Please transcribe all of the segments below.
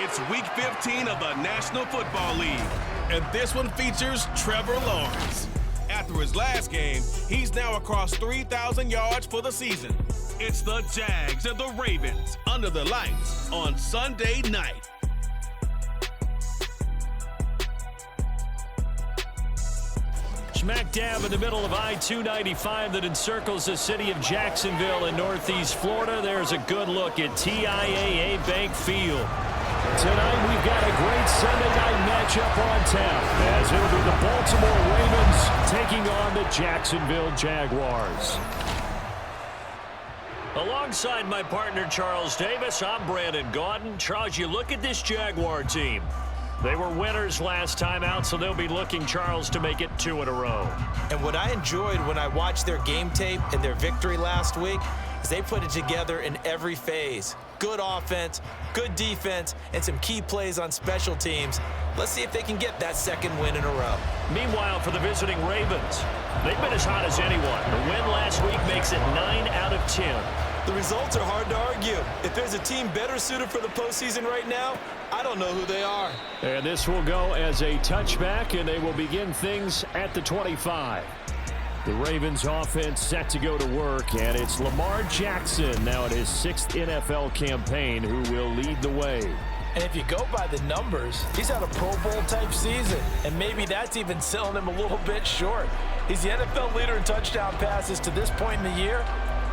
It's Week 15 of the National Football League, and this one features Trevor Lawrence. After his last game, he's now across 3,000 yards for the season. It's the Jags and the Ravens under the lights on Sunday night. Smack dab in the middle of I-295 that encircles the city of Jacksonville in northeast Florida. There's a good look at TIAA Bank Field. Tonight we've got a great Sunday night matchup on tap as it'll be the Baltimore Ravens taking on the Jacksonville Jaguars. Alongside my partner Charles Davis, I'm Brandon Gaudin. Charles, you look at this Jaguar team. They were winners last time out, so they'll be looking, Charles, to make it 2 in a row. And what I enjoyed when I watched their game tape and their victory last week is they put it together in every phase. Good offense, good defense, and some key plays on special teams. Let's see if they can get that second win in a row. Meanwhile, for the visiting Ravens, they've been as hot as anyone. The win last week makes it 9 out of 10. The results are hard to argue. If there's a team better suited for the postseason right now, I don't know who they are. And this will go as a touchback, and they will begin things at the 25. The Ravens offense set to go to work, and it's Lamar Jackson now in his 6th NFL campaign who will lead the way. And if you go by the numbers, he's had a Pro Bowl type season, and maybe that's even selling him a little bit short. He's the NFL leader in touchdown passes to this point in the year,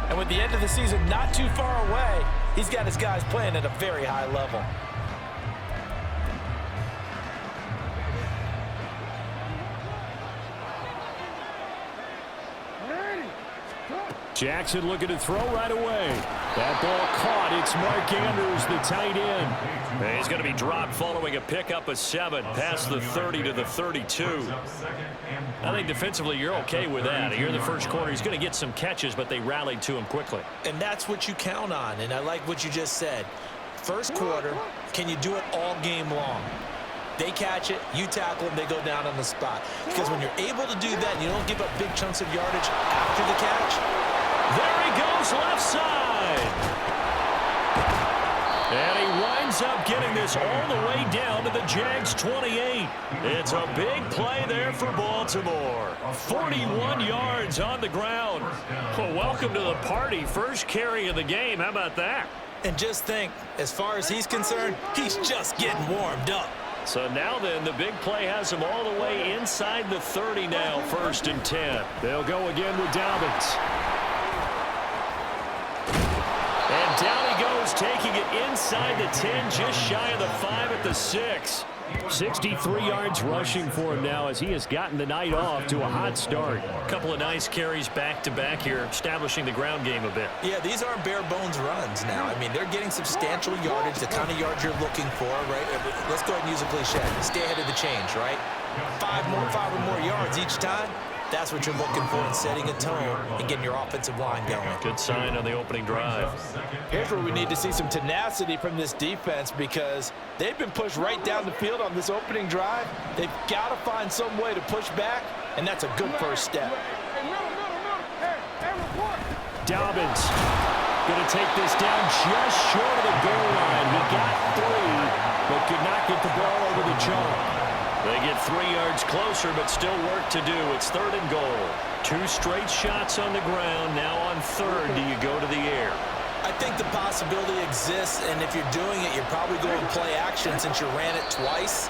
and with the end of the season not too far away, he's got his guys playing at a very high level. Jackson looking to throw right away. That ball caught. It's Mark Andrews, the tight end. And he's going to be dropped following a pickup of 7 past the 30 to the 32. I think defensively you're okay with that. Here in the first quarter, he's going to get some catches, but they rallied to him quickly. And that's what you count on, and I like what you just said. First quarter, can you do it all game long? They catch it, you tackle them, they go down on the spot. Because when you're able to do that and you don't give up big chunks of yardage after the catch, there he goes left side. And he winds up getting this all the way down to the Jags 28. It's a big play there for Baltimore. 41 yards on the ground. Well, welcome to the party. First carry of the game. How about that? And just think, as far as he's concerned, he's just getting warmed up. So now then, the big play has him all the way inside the 30 now, 1st and 10. They'll go again with Dobbins. And down he goes, taking it inside the 10, just shy of the 5 at the 6. 63 yards rushing for him now as he has gotten the night off to a hot start. A couple of nice carries back-to-back here, establishing the ground game a bit. Yeah, these aren't bare-bones runs now. I mean, they're getting substantial yardage, the kind of yards you're looking for, right? Let's go ahead and use a cliche. Stay ahead of the change, right? 5 or more yards each time. That's what you're looking for in setting a tone and getting your offensive line going. Good sign on the opening drive. Here's where we need to see some tenacity from this defense because they've been pushed right down the field on this opening drive. They've got to find some way to push back, and that's a good first step. Dobbins going to take this down just short of the goal line. He got 3, but could not get the ball over the jump. They get 3 yards closer, but still work to do. It's 3rd and goal. 2 straight shots on the ground. Now on 3rd, do you go to the air? I think the possibility exists, and if you're doing it, you're probably going to play action since you ran it twice.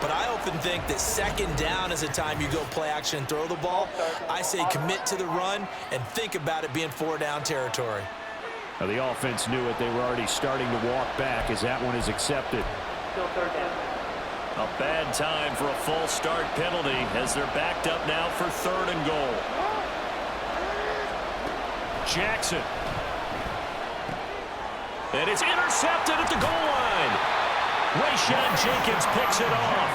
But I often think that 2nd down is the time you go play action and throw the ball. I say commit to the run and think about it being 4-down territory. Now the offense knew it. They were already starting to walk back as that one is accepted. Still 3rd down. A bad time for a false start penalty as they're backed up now for 3rd and goal. Jackson. And it's intercepted at the goal line. Rayshon Jenkins picks it off.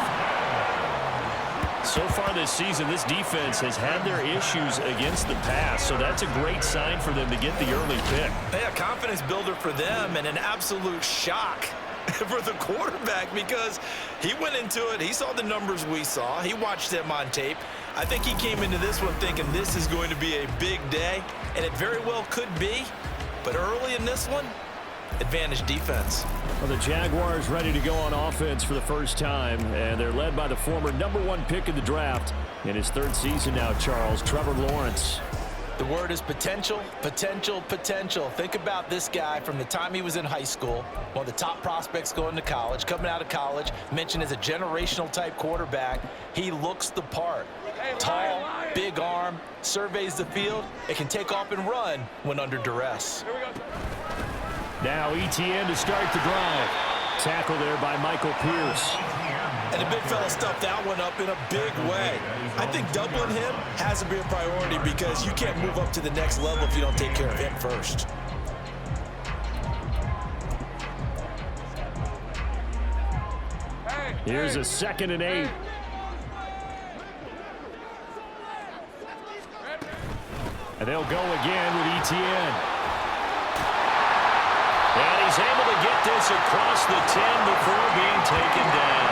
So far this season, this defense has had their issues against the pass, so that's a great sign for them to get the early pick. Yeah, confidence builder for them and an absolute shock for the quarterback because he went into it. He saw the numbers we saw. He watched them on tape. I think he came into this one thinking this is going to be a big day, and it very well could be. But early in this one, advantage defense. Well, the Jaguars ready to go on offense for the first time, and they're led by the former #1 pick in the draft in his 3rd season now, Charles, Trevor Lawrence. The word is potential, potential, potential. Think about this guy from the time he was in high school, one of the top prospects going to college, coming out of college, mentioned as a generational type quarterback. He looks the part. Tall, big arm, surveys the field. It can take off and run when under duress. Now ETN to start the drive. Tackle there by Michael Pierce. And the big fella stuffed that one up in a big way. I think doubling him has to be a priority because you can't move up to the next level if you don't take care of him first. Here's a 2nd and 8. And they'll go again with ETN. And he's able to get this across the 10 before being taken down.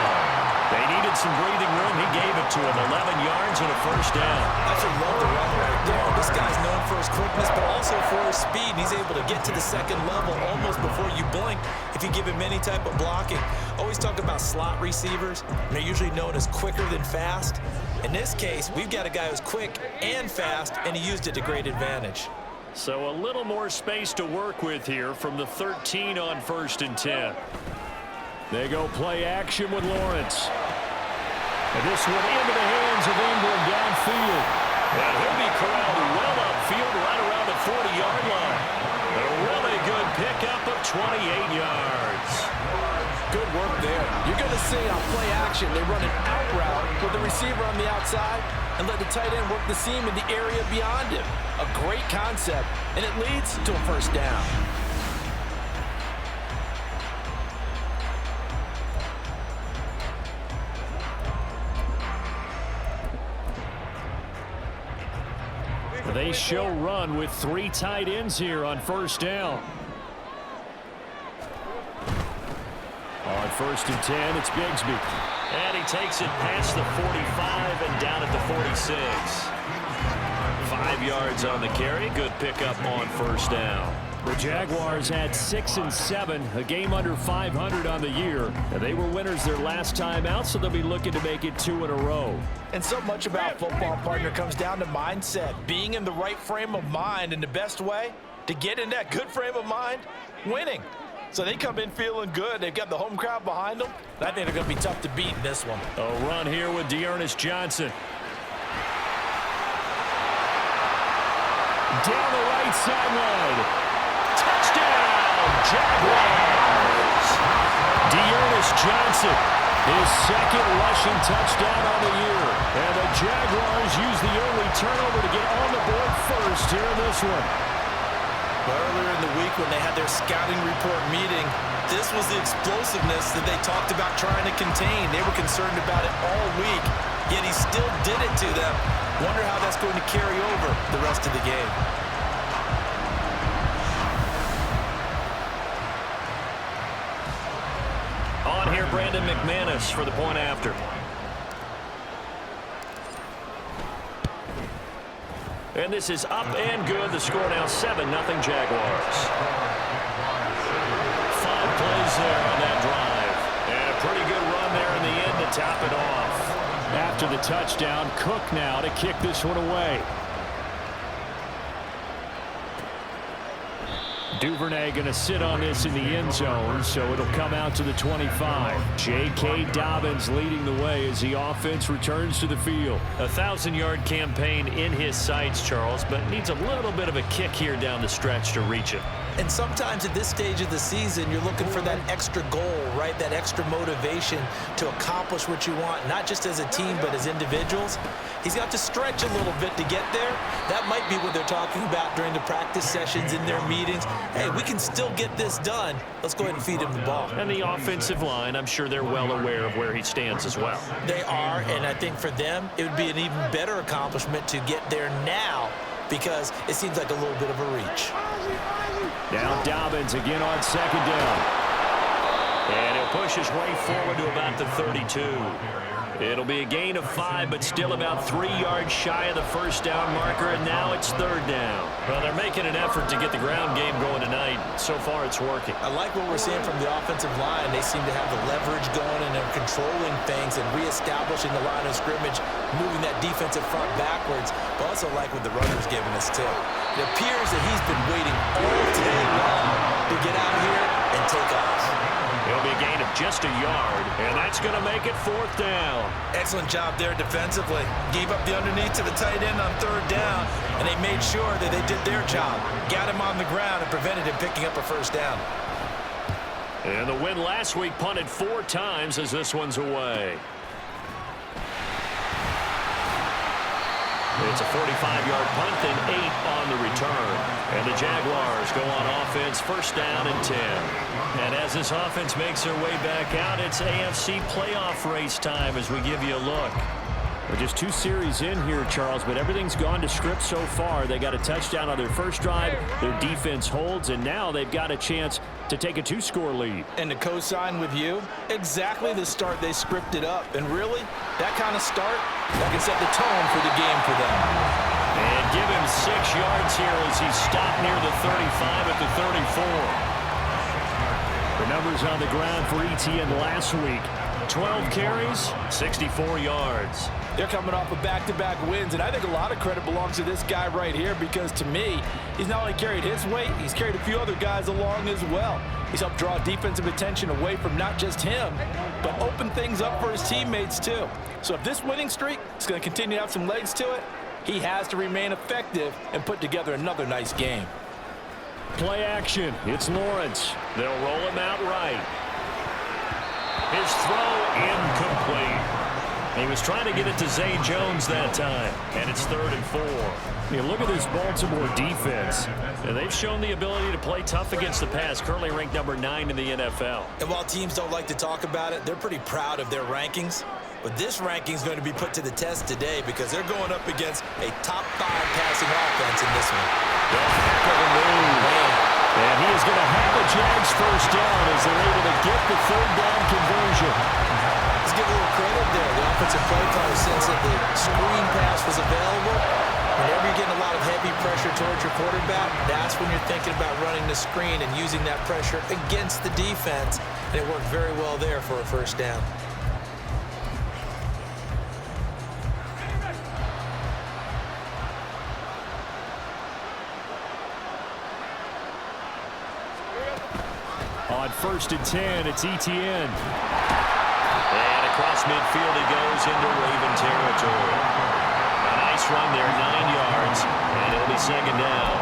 They needed some breathing room. He gave it to him. 11 yards and a 1st down. I should love the run right there. This guy's known for his quickness, but also for his speed. And he's able to get to the 2nd level almost before you blink if you give him any type of blocking. Always talk about slot receivers. They're usually known as quicker than fast. In this case, we've got a guy who's quick and fast, and he used it to great advantage. So a little more space to work with here from the 13 on 1st and 10. They go play action with Lawrence. And this one into the hands of Ingram downfield. And he'll be corralled well upfield right around the 40-yard line. A really good pickup of 28 yards. Good work there. You're going to see on play action, they run an out route with the receiver on the outside and let the tight end work the seam in the area beyond him. A great concept, and it leads to a 1st down. They show run with 3 tight ends here on 1st down. On 1st and 10, it's Bigsby. And he takes it past the 45 and down at the 46. 5 yards on the carry. Good pickup on 1st down. The Jaguars had 6 and 7, a game under 500 on the year. And they were winners their last time out, so they'll be looking to make it 2 in a row. And so much about football, partner, comes down to mindset. Being in the right frame of mind, and the best way to get in that good frame of mind, winning. So they come in feeling good. They've got the home crowd behind them. I think they're going to be tough to beat in this one. A run here with Dearness Johnson. Down the right sideline. Touchdown, Jaguars! Dearness Johnson, his 2nd rushing touchdown on the year. And the Jaguars use the early turnover to get on the board first here in this one. Well, earlier in the week when they had their scouting report meeting, this was the explosiveness that they talked about trying to contain. They were concerned about it all week, yet he still did it to them. Wonder how that's going to carry over the rest of the game. On here, Brandon McManus for the point after. And this is up and good. The score now 7-0 Jaguars. 5 plays there on that drive. And a pretty good run there in the end to top it off. After the touchdown, Cook now to kick this one away. Duvernay going to sit on this in the end zone, so it'll come out to the 25. J.K. Dobbins leading the way as the offense returns to the field. A 1,000-yard campaign in his sights, Charles, but needs a little bit of a kick here down the stretch to reach it. And sometimes at this stage of the season, you're looking for that extra goal, right? That extra motivation to accomplish what you want, not just as a team, but as individuals. He's got to stretch a little bit to get there. That might be what they're talking about during the practice sessions in their meetings. Hey, we can still get this done. Let's go ahead and feed him the ball. And the offensive line, I'm sure they're well aware of where he stands as well. They are, and I think for them, it would be an even better accomplishment to get there now because it seems like a little bit of a reach. Now Dobbins again on 2nd down. And he'll push his way forward to about the 32. It'll be a gain of 5, but still about 3 yards shy of the first down marker, and now it's third down. Well, they're making an effort to get the ground game going tonight. So far, it's working. I like what we're seeing from the offensive line. They seem to have the leverage going, and they're controlling things and reestablishing the line of scrimmage, moving that defensive front backwards. But also like what the runner's giving us, too. It appears that he's been waiting all day long to get out here and take off. It'll be a gain of just a yard, and that's going to make it fourth down. Excellent job there defensively. Gave up the underneath to the tight end on third down, and they made sure that they did their job. Got him on the ground and prevented him picking up a first down. And the win last week punted 4 times as this one's away. It's a 45-yard punt, then 8 on the return. And the Jaguars go on offense, first down and 10. And as this offense makes their way back out, it's AFC playoff race time as we give you a look. We're just 2 series in here, Charles, but everything's gone to script so far. They got a touchdown on their first drive, their defense holds, and now they've got a chance to take a 2-score lead. And to co-sign with you, exactly the start they scripted up. And really, that kind of start, that can set the tone for the game for them. And give him 6 yards here as he stopped near the 35 at the 34. The numbers on the ground for ETN last week: 12 carries, 64 yards. They're coming off of back-to-back wins, and I think a lot of credit belongs to this guy right here because, to me, he's not only carried his weight, he's carried a few other guys along as well. He's helped draw defensive attention away from not just him, but open things up for his teammates, too. So if this winning streak is going to continue to have some legs to it, he has to remain effective and put together another nice game. Play action. It's Lawrence. They'll roll him out right. His throw incomplete. He was trying to get it to Zay Jones that time, and it's 3rd and 4. You look at this Baltimore defense, and they've shown the ability to play tough against the pass, currently ranked number 9 in the NFL. And while teams don't like to talk about it, they're pretty proud of their rankings. But this ranking is going to be put to the test today because they're going up against a top 5 passing offense in this one. And he is going to have the Jags first down as they're able to get the 3rd down conversion. Let's give a little credit there. The offensive play caller sense that the screen pass was available. Whenever you're getting a lot of heavy pressure towards your quarterback, that's when you're thinking about running the screen and using that pressure against the defense. And it worked very well there for a first down. On 1st and 10, it's ETN. And across midfield he goes into Raven territory. A nice run there, 9 yards, and it'll be 2nd down.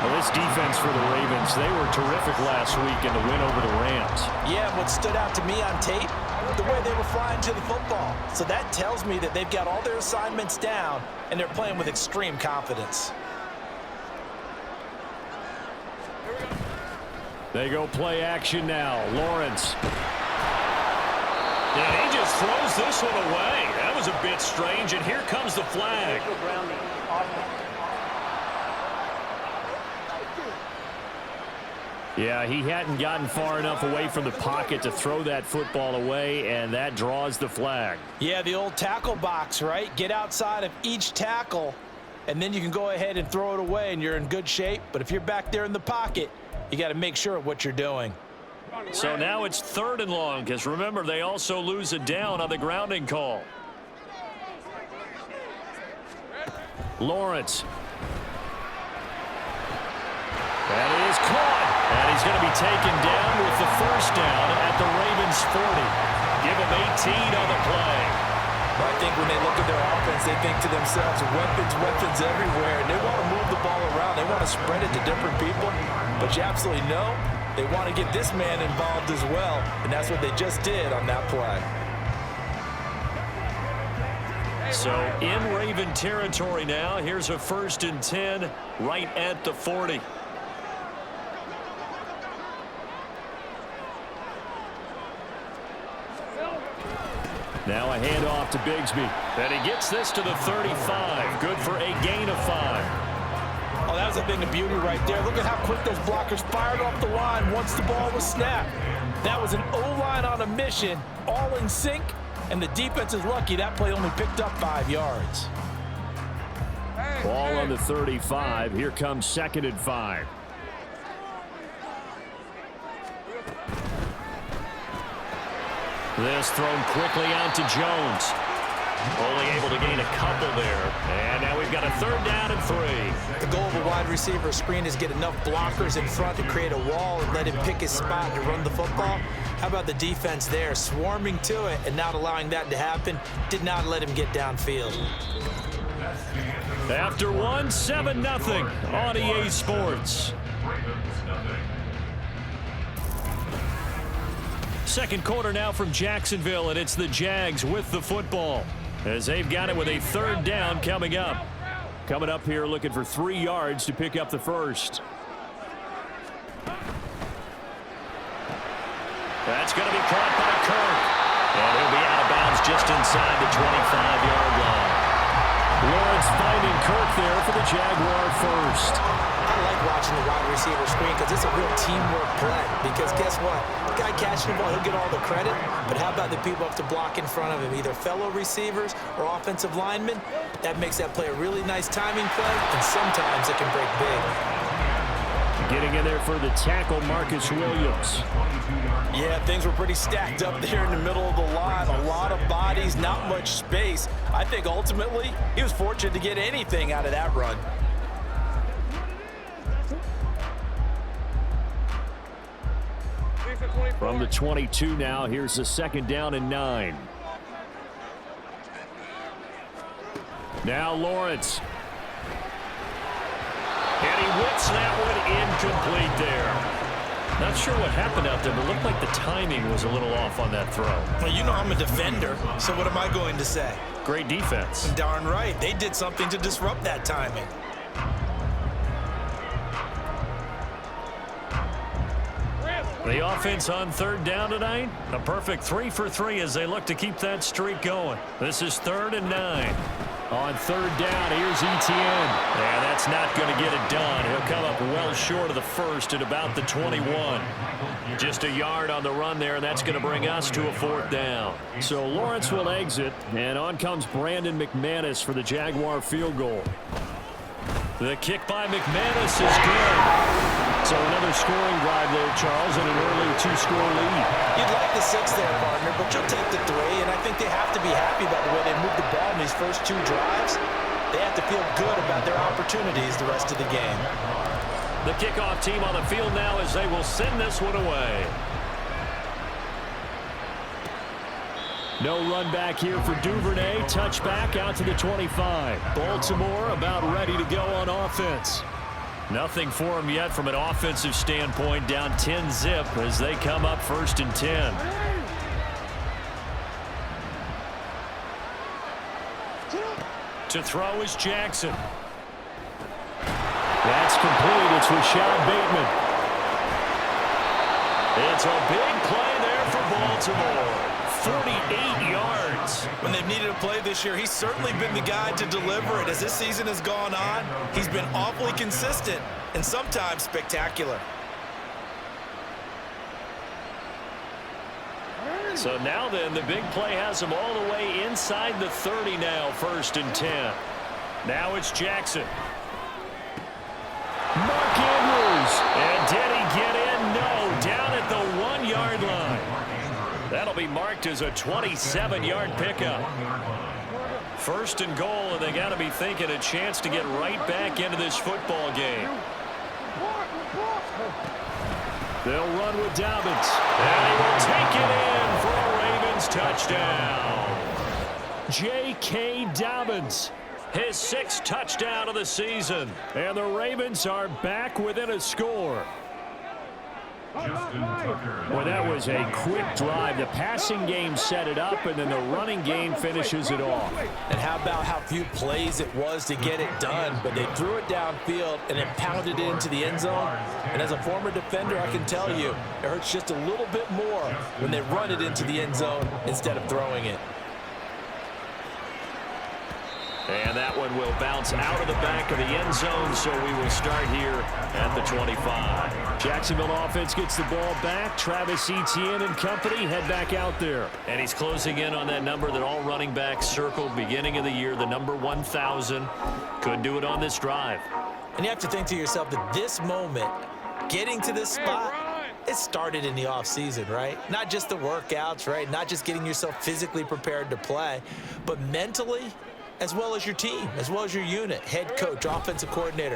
Well, this defense for the Ravens, they were terrific last week in the win over the Rams. Yeah, what stood out to me on tape, the way they were flying to the football. So that tells me that they've got all their assignments down, and they're playing with extreme confidence. They go play action now. Lawrence. And he just throws this one away. That was a bit strange, and here comes the flag. Yeah, he hadn't gotten far enough away from the pocket to throw that football away, and that draws the flag. Yeah, the old tackle box, right? Get outside of each tackle, and then you can go ahead and throw it away, and you're in good shape. But if you're back there in the pocket, you got to make sure of what you're doing. So now it's 3rd and long, because remember, they also lose a down on the grounding call. Lawrence. That is caught. And he's going to be taken down with the first down at the Ravens 40. Give him 18 on the play. Well, I think when they look at their offense, they think to themselves, weapons everywhere. And they want to move the ball around. They want to spread it to different people. But you absolutely know they want to get this man involved as well. And that's what they just did on that play. So in Raven territory now. Here's a 1st and 10 right at the 40. Now a handoff to Bigsby. And he gets this to the 35. Good for a gain of 5. Oh, that was a thing of beauty right there. Look at how quick those blockers fired off the line once the ball was snapped. That was an O-line on a mission, all in sync, and the defense is lucky that play only picked up 5 yards. Ball on the 35. Here comes 2nd and 5. This thrown quickly out to Jones. Only able to gain a couple there. And now we've got a 3rd down and 3. The goal of a wide receiver screen is get enough blockers in front to create a wall and let him pick his spot to run the football. How about the defense there, swarming to it and not allowing that to happen? Did not let him get downfield. After 1, 7-0 on EA Sports. Second quarter now from Jacksonville, and it's the Jags with the football as they've got it with a 3rd down coming up. Coming up here looking for 3 yards to pick up the first. That's going to be caught by Kirk. And he'll be out of bounds just inside the 25-yard line. Lawrence finding Kirk there for the Jaguar first. I like watching the wide receiver screen because it's a real teamwork play. Because guess what? The guy catching the ball, he'll get all the credit. But how about the people up to block in front of him, either fellow receivers or offensive linemen? That makes that play a really nice timing play, and sometimes it can break big. Getting in there for the tackle, Marcus Williams. Yeah, things were pretty stacked up there in the middle of the line. A lot of bodies, not much space. I think ultimately he was fortunate to get anything out of that run. From the 22 now, here's the 2nd down and 9. Now Lawrence. And he whips that one incomplete there. Not sure what happened out there, but it looked like the timing was a little off on that throw. Well, you know I'm a defender, so what am I going to say? Great defense. Darn right. They did something to disrupt that timing. The offense on 3rd down tonight, a perfect 3 for 3 as they look to keep that streak going. This is 3rd and 9. On 3rd down, here's Etienne. And that's not going to get it done. He'll come up well short of the first at about the 21. Just a yard on the run there, and that's going to bring us to a 4th down. So Lawrence will exit, and on comes Brandon McManus for the Jaguar field goal. The kick by McManus is good. So another scoring drive there, Charles, and an early 2-score lead. You'd like the 6 there, partner, but you'll take the 3, and I think they have to be happy about the way they moved the ball in these first 2 drives. They have to feel good about their opportunities the rest of the game. The kickoff team on the field now as they will send this one away. No run back here for Duvernay. Touchback out to the 25. Baltimore about ready to go on offense. Nothing for them yet from an offensive standpoint. Down 10-zip as they come up 1st and 10. To throw is Jackson. That's complete. It's Rashad Bateman. It's a big play there for Baltimore. 48 yards. When they've needed a play this year, he's certainly been the guy to deliver it. As this season has gone on, he's been awfully consistent and sometimes spectacular. So now then, the big play has him all the way inside the 30 now, 1st and 10. Now it's Jackson. Mark Andrews. And did he get in? No, down at the 1-yard line. That'll be marked as a 27-yard pickup. 1st and goal, and they got to be thinking a chance to get right back into this football game. They'll run with Dobbins. And he will take it in for a Ravens touchdown. J.K. Dobbins, his 6th touchdown of the season. And the Ravens are back within a score. Well, that was a quick drive. The passing game set it up, and then the running game finishes it off. And how about how few plays it was to get it done, but they threw it downfield and then pounded it into the end zone. And as a former defender, I can tell you, it hurts just a little bit more when they run it into the end zone instead of throwing it. And that one will bounce out of the back of the end zone, so we will start here at the 25. Jacksonville offense gets the ball back. Travis Etienne and company head back out there. And he's closing in on that number that all running backs circled beginning of the year, the number 1,000. Could do it on this drive. And you have to think to yourself that this moment, getting to this spot, it started in the offseason, right? Not just the workouts, right? Not just getting yourself physically prepared to play, but mentally, as well as your team, as well as your unit, head coach, offensive coordinator.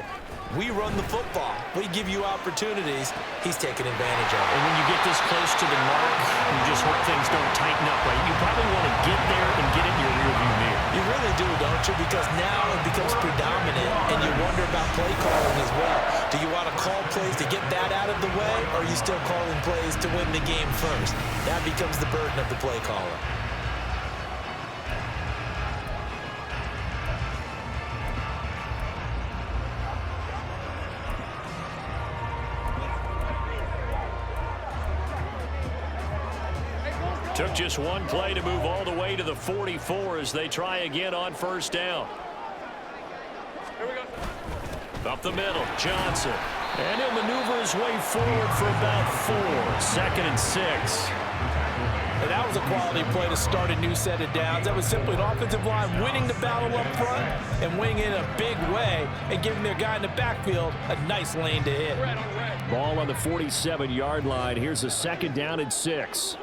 We run the football. We give you opportunities. He's taking advantage of it. And when you get this close to the mark, you just hope things don't tighten up, right? You probably want to get there and get it in your rearview mirror. You really do, don't you? Because now it becomes predominant, and you wonder about play calling as well. Do you want to call plays to get that out of the way, or are you still calling plays to win the game first? That becomes the burden of the play caller. Took just one play to move all the way to the 44 as they try again on first down. Here we go. Up the middle, Johnson. And he'll maneuver his way forward for about 4. 2nd and 6. And that was a quality play to start a new set of downs. That was simply an offensive line winning the battle up front and winning it in a big way and giving their guy in the backfield a nice lane to hit. Ball on the 47-yard line. Here's a 2nd down and 6.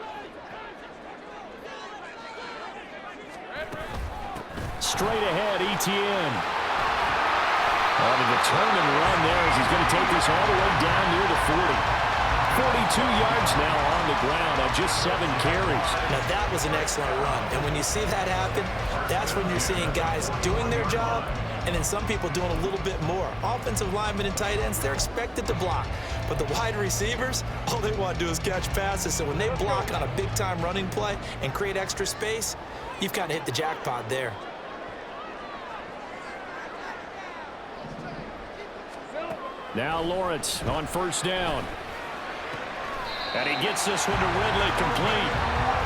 Straight ahead, Etienne. On the return and run there as he's going to take this all the way down near the 40. 42 yards now on the ground on just 7 carries. Now that was an excellent run. And when you see that happen, that's when you're seeing guys doing their job and then some people doing a little bit more. Offensive linemen and tight ends, they're expected to block. But the wide receivers, all they want to do is catch passes. So when they block on a big-time running play and create extra space, you've kind of hit the jackpot there. Now Lawrence on first down. And he gets this one to Ridley complete.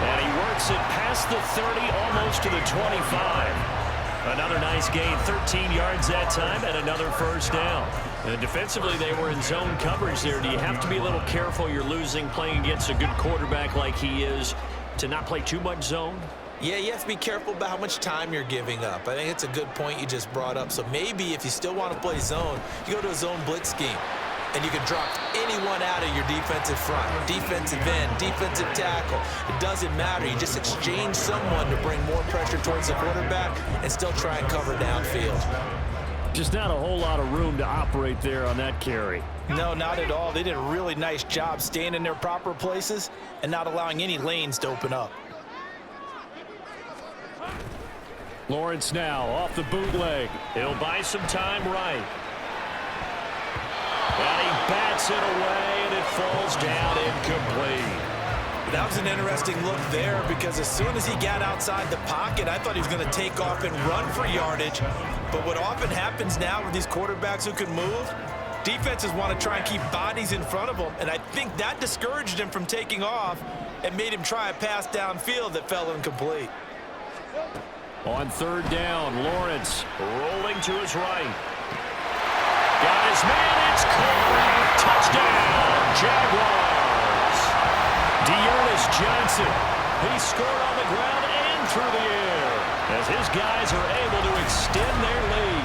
And he works it past the 30, almost to the 25. Another nice gain, 13 yards that time, and another first down. And defensively, they were in zone coverage there. Do you have to be a little careful? You're losing, playing against a good quarterback like he is, to not play too much zone? Yeah, you have to be careful about how much time you're giving up. I think it's a good point you just brought up. So maybe if you still want to play zone, you go to a zone blitz scheme, and you can drop anyone out of your defensive front, defensive end, defensive tackle. It doesn't matter. You just exchange someone to bring more pressure towards the quarterback and still try and cover downfield. Just not a whole lot of room to operate there on that carry. No, not at all. They did a really nice job staying in their proper places and not allowing any lanes to open up. Lawrence now off the bootleg. He'll buy some time right. And he bats it away, and it falls down incomplete. That was an interesting look there because as soon as he got outside the pocket, I thought he was going to take off and run for yardage. But what often happens now with these quarterbacks who can move, defenses want to try and keep bodies in front of them. And I think that discouraged him from taking off and made him try a pass downfield that fell incomplete. On third down, Lawrence rolling to his right. Got his man, it's caught. Touchdown, Jaguars. Dearness Johnson, he scored on the ground and through the air as his guys are able to extend their lead.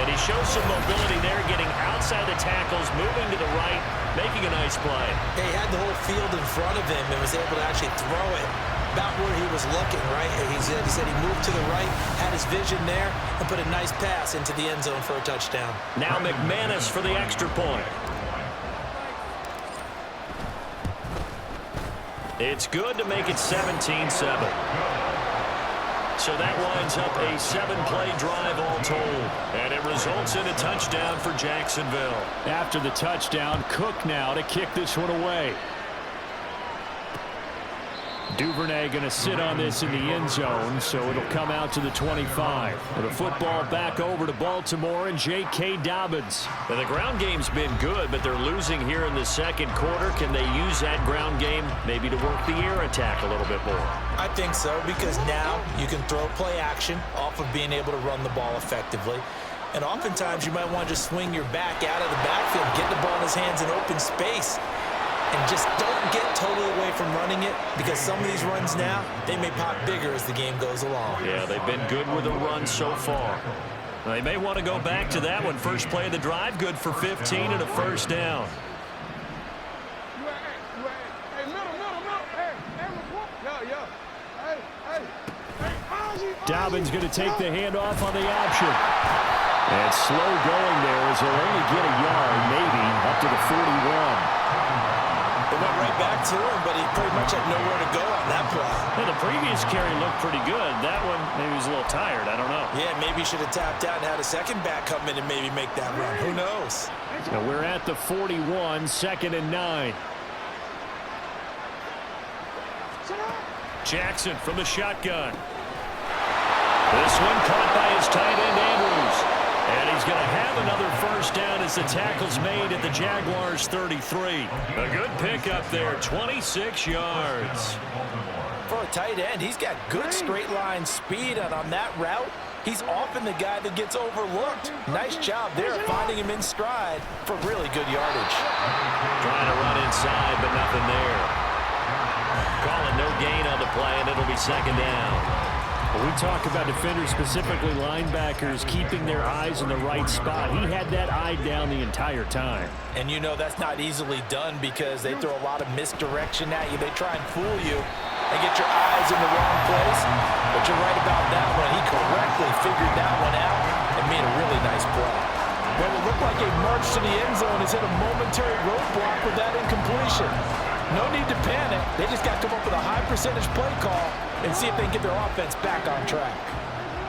And he shows some mobility there, getting outside the tackles, moving to the right, making a nice play. He had the whole field in front of him and was able to actually throw it about where he was looking, right? He said he moved to the right, had his vision there, and put a nice pass into the end zone for a touchdown. Now McManus for the extra point. It's good to make it 17-7. So that winds up a 7-play drive all told. And it results in a touchdown for Jacksonville. After the touchdown, Cook now to kick this one away. Duvernay going to sit on this in the end zone, so it'll come out to the 25. The football back over to Baltimore and J.K. Dobbins. And the ground game's been good, but they're losing here in the second quarter. Can they use that ground game maybe to work the air attack a little bit more? I think so, because now you can throw play action off of being able to run the ball effectively. And oftentimes you might want to just swing your back out of the backfield, get the ball in his hands in open space, and just don't get totally away from running it, because some of these runs now, they may pop bigger as the game goes along. Yeah, they've been good with the run so far. They may want to go back to that one. First play of the drive, good for 15 and a first down. Dobbins going to take the handoff on the option. And slow going there as he'll only get a yard, maybe, up to the 41. It went right back to him, but he pretty much had nowhere to go on that play. Yeah, the previous carry looked pretty good. That one, maybe he was a little tired. I don't know. Yeah, maybe he should have tapped out and had a second back come in and maybe make that run. Who knows? So we're at the 41, 2nd and 9. Jackson from the shotgun. This one caught by his tight end, Andrews. And he's going to have another first down as the tackle's made at the Jaguars' 33. A good pickup there, 26 yards. For a tight end, he's got good straight line speed, and on that route, he's often the guy that gets overlooked. Nice job there finding him in stride for really good yardage. Trying to run inside, but nothing there. Calling no gain on the play, and it'll be 2nd down. When we talk about defenders, specifically linebackers, keeping their eyes in the right spot, he had that eye down the entire time. And you know that's not easily done because they throw a lot of misdirection at you. They try and fool you and get your eyes in the wrong place. But you're right about that one. He correctly figured that one out and made a really nice play. Well, it looked like a march to the end zone has hit a momentary roadblock with that incompletion. No need to panic. They just got to come up with a high percentage play call and see if they can get their offense back on track.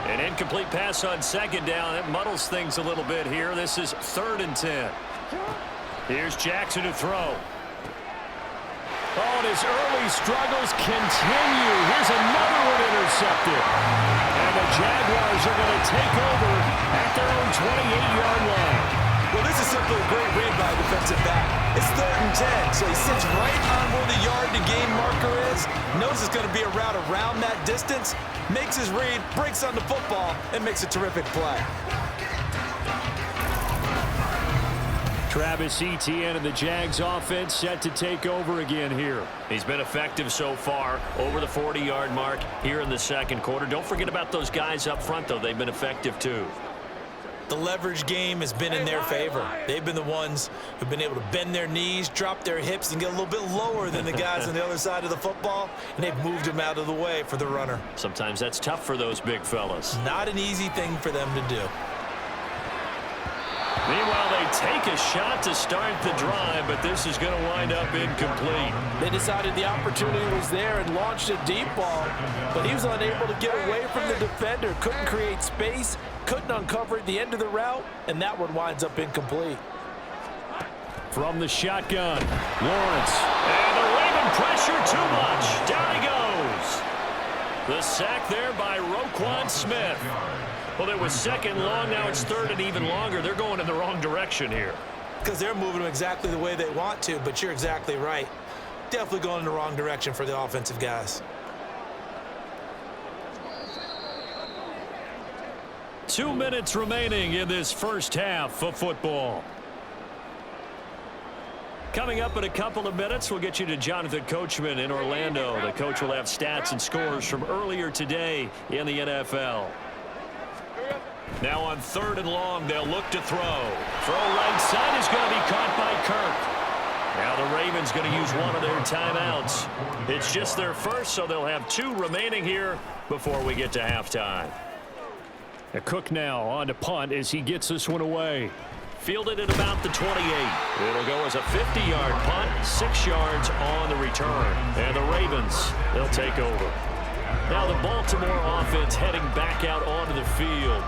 An incomplete pass on 2nd down. That muddles things a little bit here. This is 3rd and 10. Here's Jackson to throw. Oh, and his early struggles continue. Here's another one intercepted. And the Jaguars are going to take over at their own 28-yard line. Well, this is simply a great read by a defensive back. It's 3rd and 10, so he sits right on where the yard-to-gain marker is, knows it's going to be a route around that distance, makes his read, breaks on the football, and makes a terrific play. Travis Etienne and the Jags offense set to take over again here. He's been effective so far, over the 40-yard mark here in the second quarter. Don't forget about those guys up front, though. They've been effective, too. The leverage game has been in their favor. They've been the ones who've been able to bend their knees, drop their hips, and get a little bit lower than the guys on the other side of the football, and they've moved them out of the way for the runner. Sometimes that's tough for those big fellas. Not an easy thing for them to do. Meanwhile, they take a shot to start the drive, but this is going to wind up incomplete. They decided the opportunity was there and launched a deep ball, but he was unable to get away from the defender, couldn't create space, couldn't uncover at the end of the route, and that one winds up incomplete. From the shotgun, Lawrence. And the Raven pressure too much. Down he goes. The sack there by Roquan Smith. Well, it was 2nd long, now it's 3rd and even longer. They're going in the wrong direction here. Because they're moving them exactly the way they want to, but you're exactly right. Definitely going in the wrong direction for the offensive guys. 2 minutes remaining in this first half of football. Coming up in a couple of minutes, we'll get you to Jonathan Coachman in Orlando. The coach will have stats and scores from earlier today in the NFL. Now on 3rd and long, they'll look to throw. Throw right side is going to be caught by Kirk. Now the Ravens going to use one of their timeouts. It's just their first, so they'll have 2 remaining here before we get to halftime. Cook now on to punt as he gets this one away. Fielded at about the 28. It'll go as a 50-yard punt, 6 yards on the return. And the Ravens, they'll take over. Now the Baltimore offense heading back out onto the field.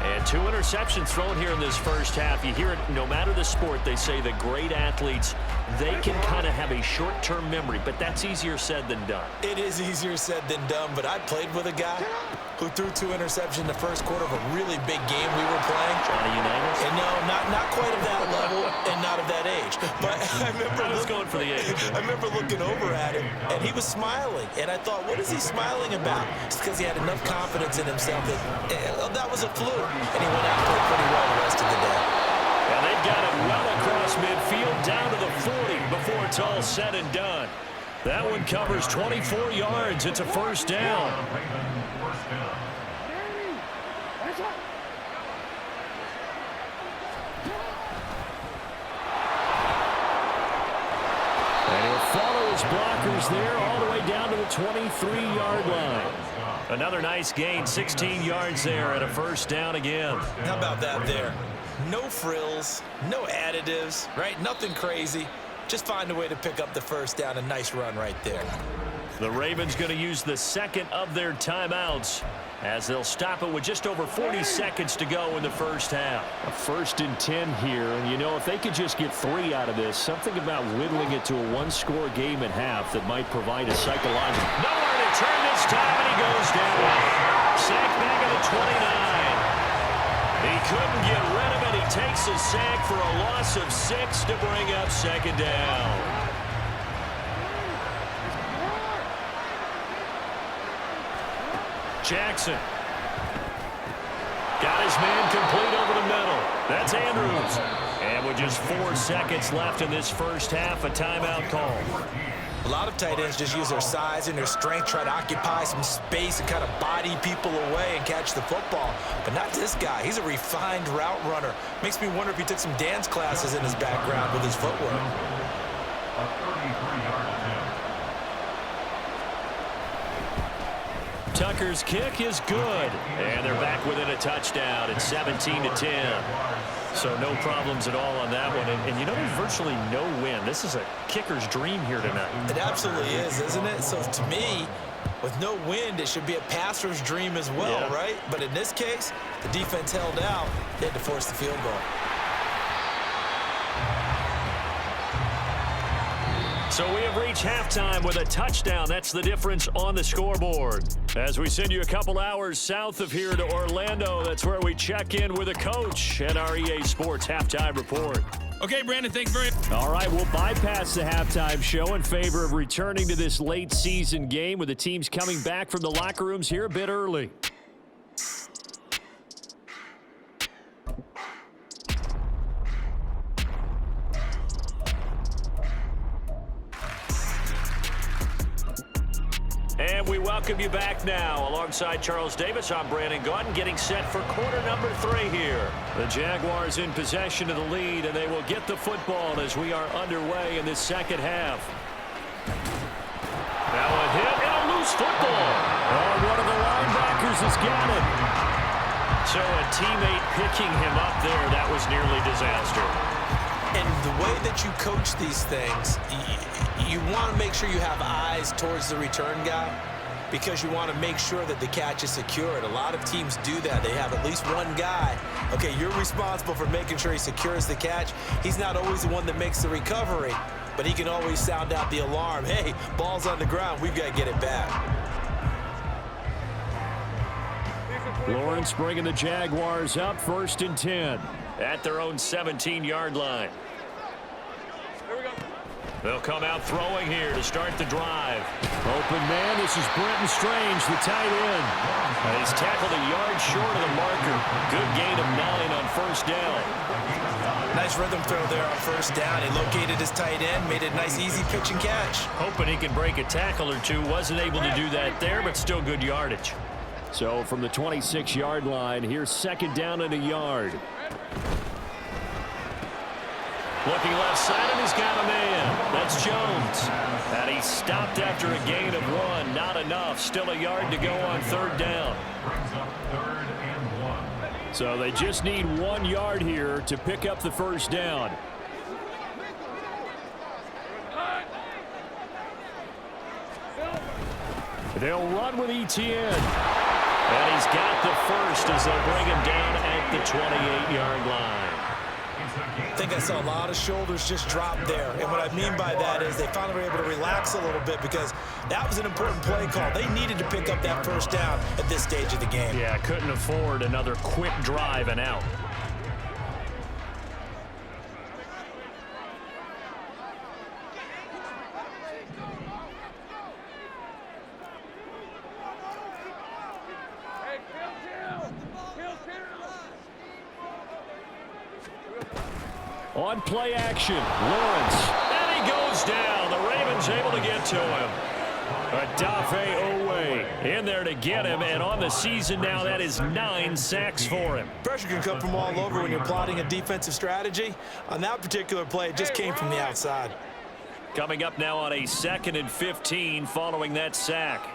And 2 interceptions thrown here in this first half. You hear it no matter the sport, they say the great athletes they can kind of have a short-term memory, but that's easier said than done. It is easier said than done, but I played with a guy who threw 2 interceptions in the first quarter of a really big game we were playing. Johnny Unitas? And no, not quite of that level and not of that age. But I remember going for the age. I remember looking over at him, and he was smiling. And I thought, what is he smiling about? It's because he had enough confidence in himself that that was a fluke. And he went out and played pretty well the rest of the day. And they've got it well across midfield down to the 40 before it's all said and done. That one covers 24 yards. It's a first down. And he'll follow his blockers there all the way down to the 23-yard line. Another nice gain, 16 yards there and a first down again. How about that there? No frills, no additives, right? Nothing crazy. Just find a way to pick up the first down. A nice run right there. The Ravens going to use the second of their timeouts as they'll stop it with just over 40 seconds to go in the first half. A 1st and 10 here, and you know, if they could just get 3 out of this, something about whittling it to a 1-score game at half that might provide a psychological. Nowhere to turn this time, and he goes down. Sack back at the 29. He couldn't get rid of it. He takes a sack for a loss of 6 to bring up second down. Jackson. Got his man complete over the middle. That's Andrews. And with just 4 seconds left in this first half, a timeout call. A lot of tight ends just use their size and their strength, try to occupy some space and kind of body people away and catch the football. But not this guy. He's a refined route runner. Makes me wonder if he took some dance classes in his background with his footwork. Tucker's kick is good. And they're back within a touchdown. It's 17-10. So no problems at all on that one. And you know, there's virtually no wind. This is a kicker's dream here tonight. It absolutely is, isn't it? So to me, with no wind, it should be a passer's dream as well, right? But in this case, the defense held out. They had to force the field goal. So we have reached halftime with a touchdown. That's the difference on the scoreboard. As we send you a couple hours south of here to Orlando, that's where we check in with a coach at our EA Sports Halftime Report. Okay, Brandon, thanks very much. All right, we'll bypass the halftime show in favor of returning to this late season game with the teams coming back from the locker rooms here a bit early. And we welcome you back now. Alongside Charles Davis, I'm Brandon Gaudin, getting set for quarter number 3 here. The Jaguars in possession of the lead, and they will get the football as we are underway in this second half. Now a hit and a loose football. Oh, one of the linebackers has got it. So a teammate picking him up there, that was nearly disaster. And the way that you coach these things, you want to make sure you have eyes towards the return guy because you want to make sure that the catch is secured. A lot of teams do that. They have at least one guy. Okay, you're responsible for making sure he secures the catch. He's not always the one that makes the recovery, but he can always sound out the alarm. Hey, ball's on the ground. We've got to get it back. Lawrence bringing the Jaguars up 1st and 10 at their own 17-yard line. They'll come out throwing here to start the drive. Open man, this is Brenton Strange, the tight end. And he's tackled a yard short of the marker. Good gain of 9 on first down. Nice rhythm throw there on first down. He located his tight end, made a nice easy pitch and catch. Hoping he can break a tackle or two. Wasn't able to do that there, but still good yardage. So from the 26-yard line, here's second down and a yard. Looking left side, and he's got a man. That's Jones. And he stopped after a gain of 1. Not enough. Still a yard to go on third down. So they just need 1 yard here to pick up the first down. They'll run with ETN. And he's got the first as they'll bring him down at the 28-yard line. think I saw a lot of shoulders just drop there. And what I mean by that is they finally were able to relax a little bit because that was an important play call. They needed to pick up that first down at this stage of the game. Yeah, couldn't afford another quick drive and out. On play action, Lawrence, and he goes down. The Ravens able to get to him. Adafe Owe in there to get him, and on the season now, that is 9 sacks for him. Pressure can come from all over when you're plotting a defensive strategy. On that particular play, it just came from the outside. Coming up now on a 2nd and 15 following that sack.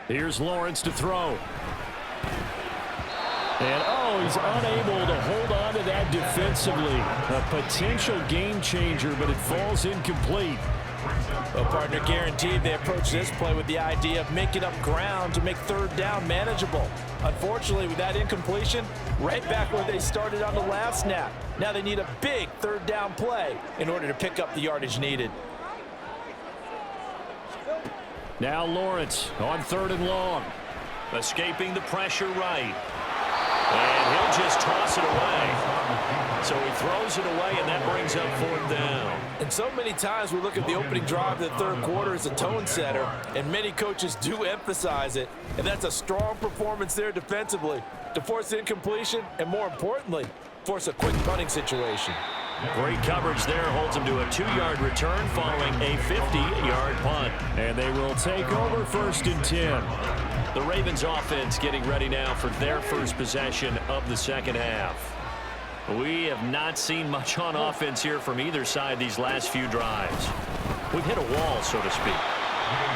Here's Lawrence to throw. And, oh, he's unable to hold on to that defensively. A potential game changer, but it falls incomplete. Well, partner, guaranteed they approach this play with the idea of making up ground to make 3rd down manageable. Unfortunately, with that incompletion, right back where they started on the last snap. Now they need a big 3rd down play in order to pick up the yardage needed. Now Lawrence on 3rd and long. Escaping the pressure right. And he'll just toss it away. So he throws it away, and that brings up 4th down. And so many times we look at the opening drive of the 3rd quarter as a tone setter, and many coaches do emphasize it. And that's a strong performance there defensively to force incompletion and, more importantly, force a quick punting situation. Great coverage there, holds him to a 2-yard return following a 50-yard punt. And they will take over 1st and 10. The Ravens offense getting ready now for their first possession of the second half. We have not seen much on offense here from either side these last few drives. We've hit a wall, so to speak.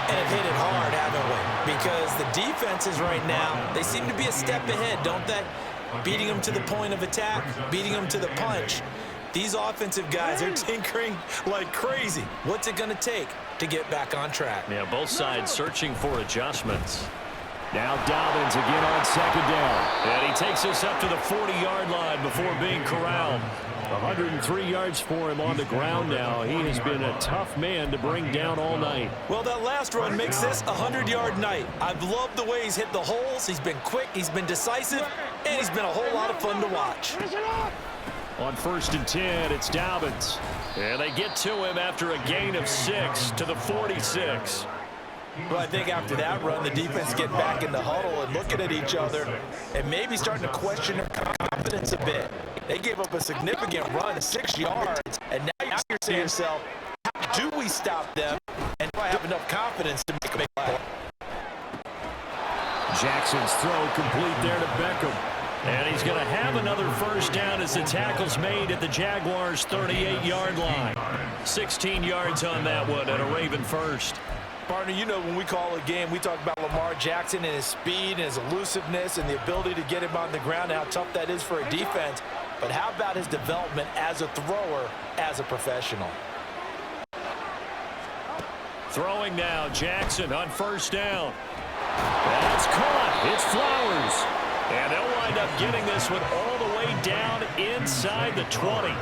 And have hit it hard, haven't we? Because the defenses right now, they seem to be a step ahead, don't they? Beating them to the point of attack, beating them to the punch. These offensive guys are tinkering like crazy. What's it going to take to get back on track? Yeah, both sides searching for adjustments. Now Dobbins again on 2nd down. And he takes us up to the 40-yard line before being corralled. 103 yards for him on the ground now. He has been a tough man to bring down all night. Well, that last run makes this a 100-yard night. I've loved the way he's hit the holes. He's been quick, he's been decisive, and he's been a whole lot of fun to watch. On 1st and 10, it's Dobbins. And they get to him after a gain of 6 to the 46. Well, I think after that run, the defense getting back in the huddle and looking at each other and maybe starting to question their confidence a bit. They gave up a significant run, 6 yards, and now you're saying to yourself, how do we stop them, and do I have enough confidence to make a big play? Jackson's throw complete there to Beckham. And he's going to have another 1st down as the tackle's made at the Jaguars' 38-yard line. 16 yards on that one and a Raven first. Partner, you know when we call a game, we talk about Lamar Jackson and his speed and his elusiveness and the ability to get him on the ground and how tough that is for a defense. But how about his development as a thrower, as a professional? Throwing now, Jackson on 1st down. That's caught. It's Flowers. And they'll wind up getting this one all the way down inside the 20.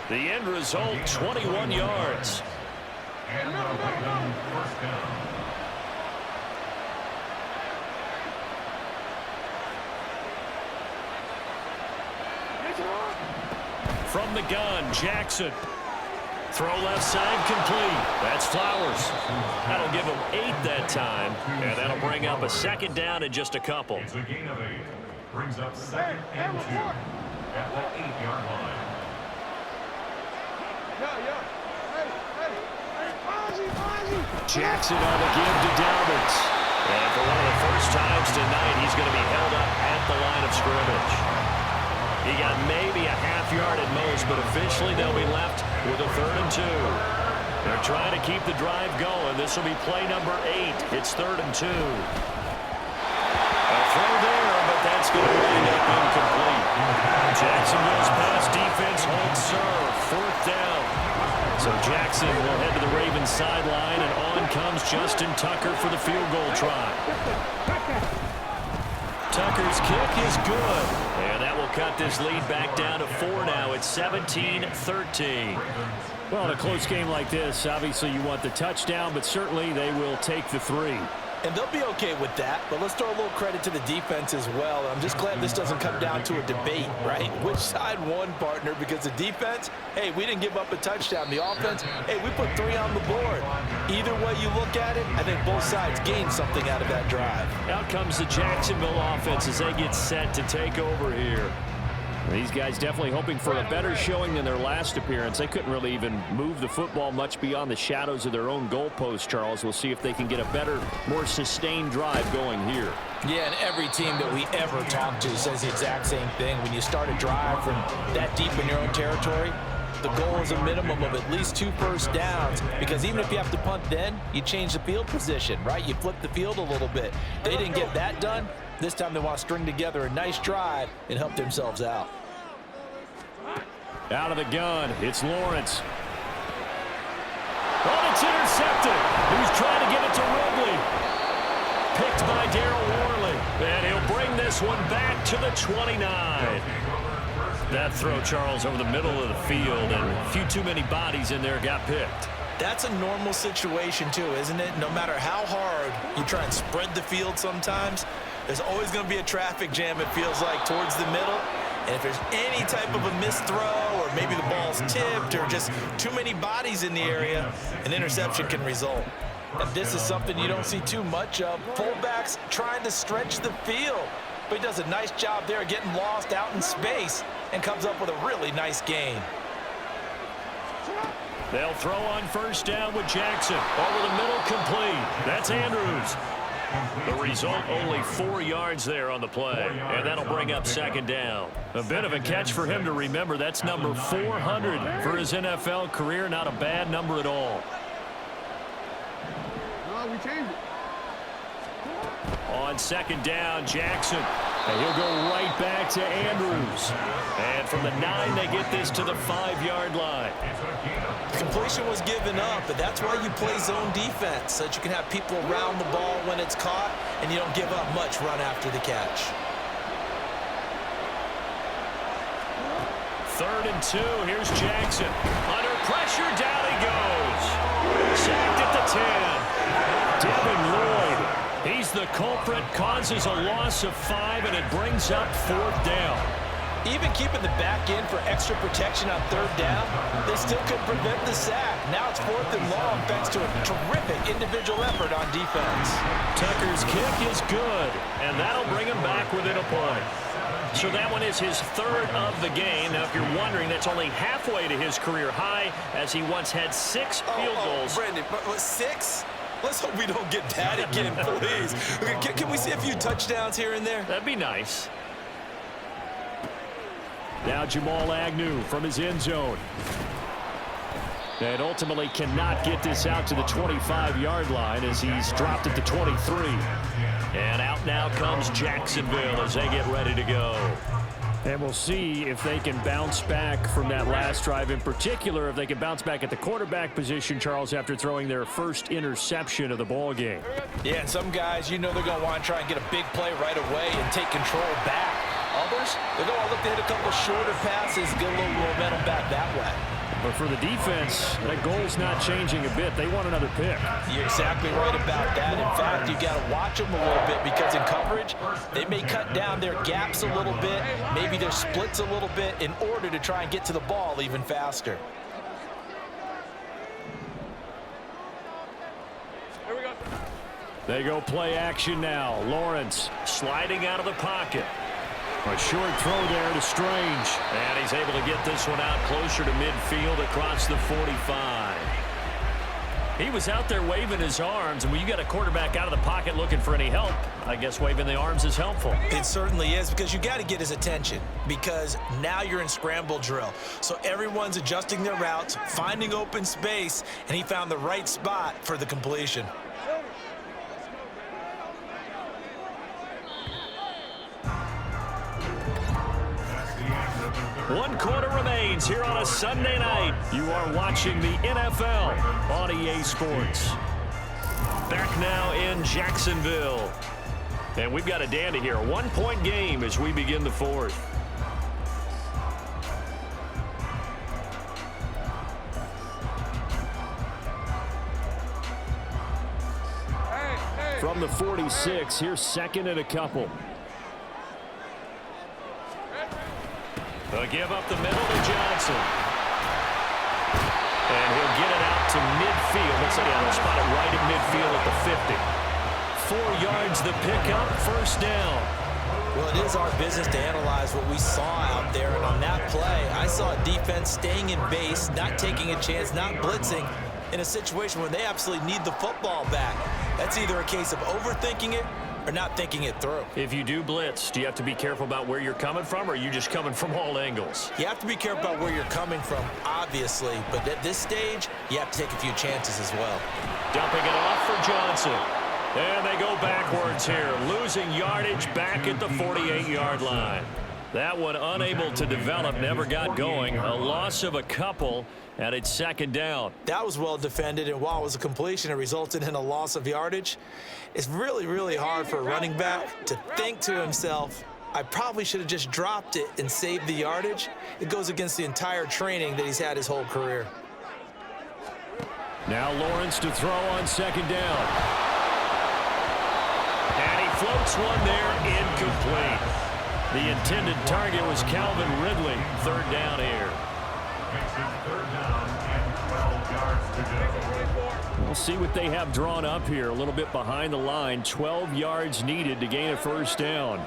The end result, 21 yards. From the gun, Jackson. Throw left side complete. That's Flowers. That'll give him 8 that time, and that'll bring up a 2nd down in just a couple. It's a gain of 8. Brings up 2nd and 2 at the 8-yard line. Jackson on the give to Dobbins. And for one of the first times tonight, he's going to be held up at the line of scrimmage. He got maybe a half yard at most, but officially they'll be left with a 3rd and 2. They're trying to keep the drive going. This will be play number 8. It's 3rd and 2. A throw there, but that's going to wind up incomplete. Jacksonville's pass defense holds serve. 4th down. So Jackson will head to the Ravens sideline, and on comes Justin Tucker for the field goal try. Tucker's kick is good. And that will cut this lead back down to 4 now. It's 17-13. Well, in a close game like this, obviously you want the touchdown, but certainly they will take the 3. And they'll be okay with that, but let's throw a little credit to the defense as well. I'm just glad this doesn't come down to a debate, right? Which side won, partner? Because the defense, hey, we didn't give up a touchdown. The offense, hey, we put 3 on the board. Either way you look at it, I think both sides gained something out of that drive. Out comes the Jacksonville offense as they get set to take over here. These guys definitely hoping for a better showing than their last appearance. They couldn't really even move the football much beyond the shadows of their own goalpost, Charles. We'll see if they can get a better, more sustained drive going here. Yeah, and every team that we ever talk to says the exact same thing. When you start a drive from that deep in your own territory, the goal is a minimum of at least 2 first downs, because even if you have to punt then, you change the field position, right? You flip the field a little bit. They didn't get that done. This time they want to string together a nice drive and help themselves out. Out of the gun, it's Lawrence. Oh, it's intercepted. He's trying to get it to Ridley. Picked by Darryl Worley. And he'll bring this one back to the 29. That throw, Charles, over the middle of the field, and a few too many bodies in there got picked. That's a normal situation too, isn't it? No matter how hard you try and spread the field sometimes, there's always going to be a traffic jam, it feels like, towards the middle. And if there's any type of a missed throw, or maybe the ball's tipped, or just too many bodies in the area, an interception can result. And this is something you don't see too much of. Fullbacks trying to stretch the field. But he does a nice job there getting lost out in space and comes up with a really nice gain. They'll throw on first down with Jackson. Over the middle, complete. That's Andrews. The result, only 4 yards there on the play, and that'll bring up second down. A bit of a catch for him to remember. That's number 400 for his NFL career. Not a bad number at all. We changed it. On second down, Jackson. And he'll go right back to Andrews. And from the 9, they get this to the 5-yard line. Completion was given up, but that's why you play zone defense, so that you can have people around the ball when it's caught, and you don't give up much run after the catch. 3rd and 2. Here's Jackson. Under pressure, down he goes. Sacked at the 10. Devin Lloyd. He's the culprit, causes a loss of 5, and it brings up 4th down. Even keeping the back in for extra protection on 3rd down, they still couldn't prevent the sack. Now it's 4th and long thanks to a terrific individual effort on defense. Tucker's kick is good, and that'll bring him back within a point. So that one is his 3rd of the game. Now, if you're wondering, that's only halfway to his career high, as he once had 6 field goals. Brandon, 6? Let's hope we don't get that again, please. Can we see a few touchdowns here and there? That'd be nice. Now Jamal Agnew from his end zone. And ultimately cannot get this out to the 25-yard line as he's dropped at the 23. And out now comes Jacksonville as they get ready to go. And we'll see if they can bounce back from that last drive, in particular if they can bounce back at the quarterback position, Charles, after throwing their first interception of the ball game. Yeah, and some guys, you know they're going to want to try and get a big play right away and take control back. Others, they're going to look to hit a couple shorter passes, get a little momentum back that way. But for the defense, that goal's not changing a bit. They want another pick. You're exactly right about that. In fact, you got to watch them a little bit, because in coverage, they may cut down their gaps a little bit, maybe their splits a little bit, in order to try and get to the ball even faster. Here we go. They go play action now. Lawrence sliding out of the pocket. A short throw there to Strange. And he's able to get this one out closer to midfield across the 45. He was out there waving his arms, and when you got a quarterback out of the pocket looking for any help, I guess waving the arms is helpful. It certainly is, because you got to get his attention, because now you're in scramble drill. So everyone's adjusting their routes, finding open space, and he found the right spot for the completion. 1 quarter remains here on a Sunday night. You are watching the NFL on EA Sports. Back now in Jacksonville. And we've got a dandy here. A 1-point game as we begin the 4th. From the 46, here's 2nd and a couple. They'll give up the middle to Johnson. And he'll get it out to midfield. Looks like they'll spot it right at midfield at the 50. 4 yards the pickup, 1st down. Well, it is our business to analyze what we saw out there. And on that play, I saw a defense staying in base, not taking a chance, not blitzing, in a situation where they absolutely need the football back. That's either a case of overthinking it or not thinking it through. If you do blitz, do you have to be careful about where you're coming from, or are you just coming from all angles? You have to be careful about where you're coming from, obviously, but at this stage, you have to take a few chances as well. Dumping it off for Johnson. And they go backwards here, losing yardage back at the 48-yard line. That one unable to develop, never got going. A loss of a couple, and it's 2nd down. That was well defended, and while it was a completion, it resulted in a loss of yardage. It's really, really hard for a running back to think to himself, I probably should have just dropped it and saved the yardage. It goes against the entire training that he's had his whole career. Now Lawrence to throw on 2nd down. And he floats one there, incomplete. The intended target was Calvin Ridley. 3rd down here. Makes it 3rd down and 12 yards to go. We'll see what they have drawn up here. A little bit behind the line. 12 yards needed to gain a 1st down.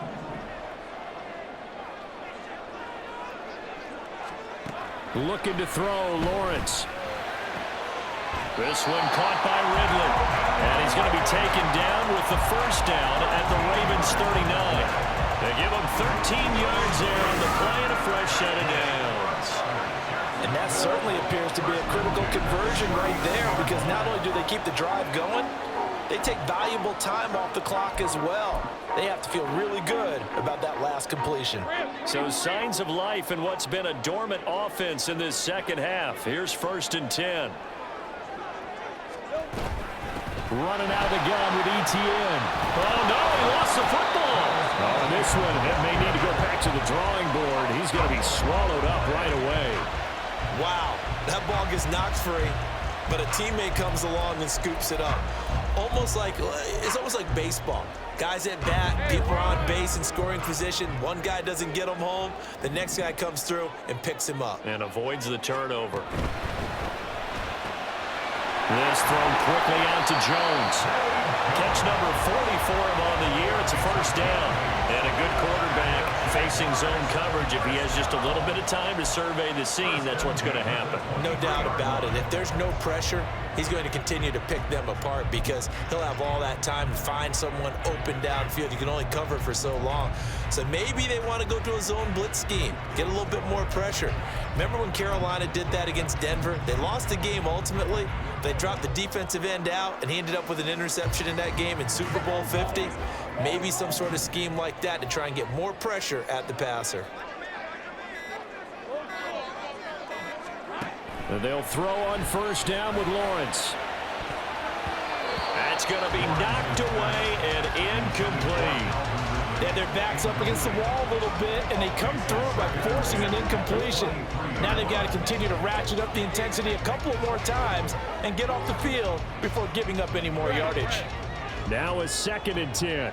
Looking to throw, Lawrence. This one caught by Ridley. And he's going to be taken down with the 1st down at the Ravens 39. They give him 13 yards there on the play and a fresh set of downs. And that certainly appears to be a critical conversion right there, because not only do they keep the drive going, they take valuable time off the clock as well. They have to feel really good about that last completion. So signs of life in what's been a dormant offense in this 2nd half. Here's 1st and 10. Running out of the gun with ETN. Oh, no, he lost the football. Oh, this one, it may need to go back to the drawing board. He's going to be swallowed up right away. Wow, that ball gets knocked free, but a teammate comes along and scoops it up. It's almost like baseball. Guys at bat, people are on base in scoring position. One guy doesn't get him home. The next guy comes through and picks him up. And avoids the turnover. This thrown quickly out to Jones. Catch number 40 for him on the year. It's a 1st down. And a good quarterback facing zone coverage. If he has just a little bit of time to survey the scene, that's what's going to happen. No doubt about it. If there's no pressure, he's going to continue to pick them apart, because he'll have all that time to find someone open downfield. You can only cover for so long. So maybe they want to go to a zone blitz scheme, get a little bit more pressure. Remember when Carolina did that against Denver? They lost the game ultimately. They dropped the defensive end out, and he ended up with an interception in that game in Super Bowl 50. Maybe some sort of scheme like that to try and get more pressure at the passer. And they'll throw on 1st down with Lawrence. That's going to be knocked away and incomplete. They had their backs up against the wall a little bit, and they come through by forcing an incompletion. Now they've got to continue to ratchet up the intensity a couple of more times and get off the field before giving up any more yardage. Now a 2nd and 10.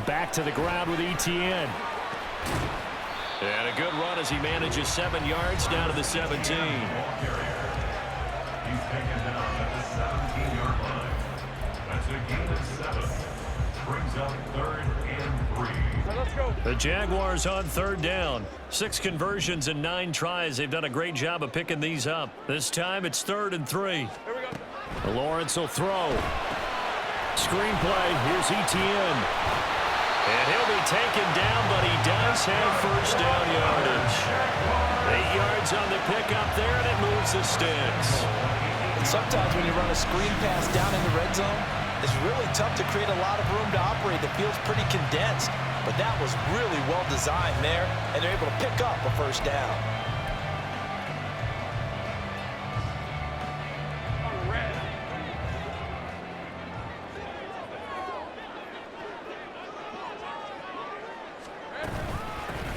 Back to the ground with ETN. And a good run as he manages 7 yards down to the 17. He's taken down at the 17-yard line. That's a gain of 7. Brings up 3rd and 3. Let's go. The Jaguars on 3rd down. 6 conversions and 9 tries. They've done a great job of picking these up. This time it's 3rd and 3. Here we go. Lawrence will throw. Screenplay. Here's ETN. And he'll be taken down, but he does have 1st down yardage. 8 yards on the pickup there, and it moves the sticks. And sometimes when you run a screen pass down in the red zone, It's really tough to create a lot of room to operate. The field's pretty condensed, but that was really well designed there, and they're able to pick up a first down.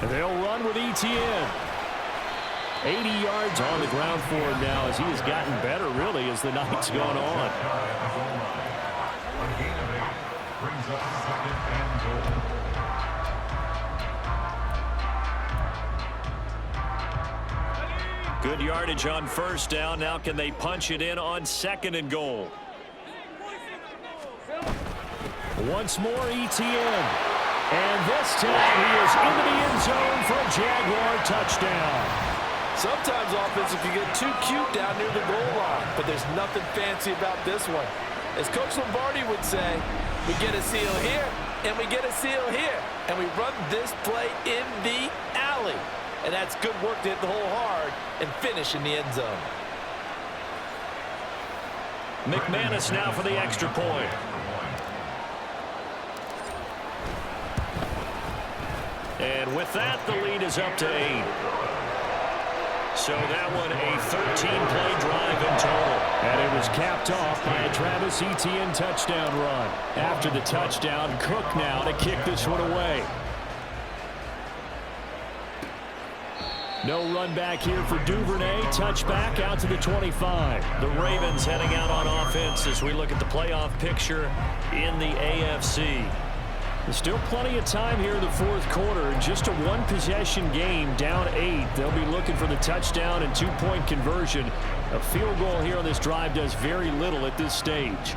And they'll run with ETN. 80 yards on the ground for him now as he has gotten better, really, as the night's gone on. Brings up second and goal. Good yardage on first down. Now can they punch it in on second and goal? Once more, ETN. And this time he is into the end zone for a Jaguar touchdown. Sometimes offense can get too cute down near the goal line, but there's nothing fancy about this one. As Coach Lombardi would say, we get a seal here, and we get a seal here, and we run this play in the alley. And that's good work to hit the hole hard and finish in the end zone. McManus now for the extra point. And with that, the lead is up to 8. So that one a 13-play drive in total. And it was capped off by a Travis Etienne touchdown run. After the touchdown, Cook now to kick this one away. No run back here for Duvernay. Touchback out to the 25. The Ravens heading out on offense as we look at the playoff picture in the AFC. There's still plenty of time here in the fourth quarter. Just a one-possession game, down 8. They'll be looking for the touchdown and two-point conversion. A field goal here on this drive does very little at this stage.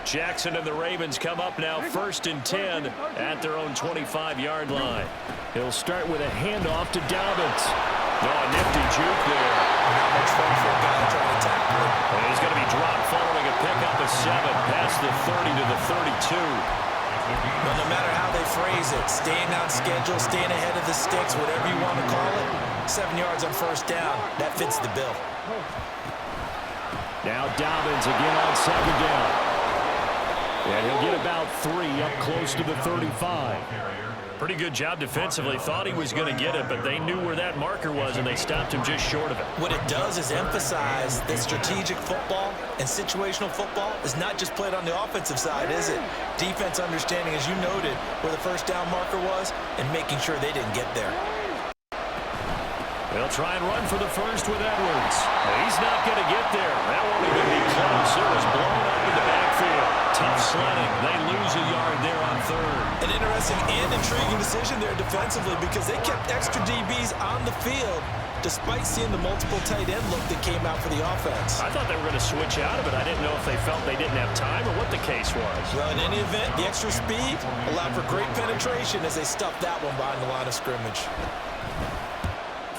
Jackson and the Ravens come up now 1st and 10 at their own 25-yard line. He'll start with a handoff to Dobbins. Oh, a nifty juke there. Not much fun for a guy trying to tackle him. And he's going to be dropped following a pickup of 7 past the 30 to the 32. But no matter how they phrase it, staying on schedule, staying ahead of the sticks, whatever you want to call it, 7 yards on first down, that fits the bill. Now Dobbins again on 2nd down. And he'll get about 3 up close to the 35. Pretty good job defensively. Thought he was going to get it, but they knew where that marker was, and they stopped him just short of it. What it does is emphasize that strategic football and situational football is not just played on the offensive side, is it? Defense understanding, as you noted, where the first down marker was and making sure they didn't get there. They'll try and run for the first with Edwards. He's not going to get there. That won't even be close. It was blown up in the backfield. Tough sledding. They lose a yard there on 3rd. An interesting and intriguing decision there defensively because they kept extra DBs on the field despite seeing the multiple tight end look that came out for the offense. I thought they were going to switch out of it. I didn't know if they felt they didn't have time or what the case was. Well, in any event, the extra speed allowed for great penetration as they stuffed that one behind the line of scrimmage.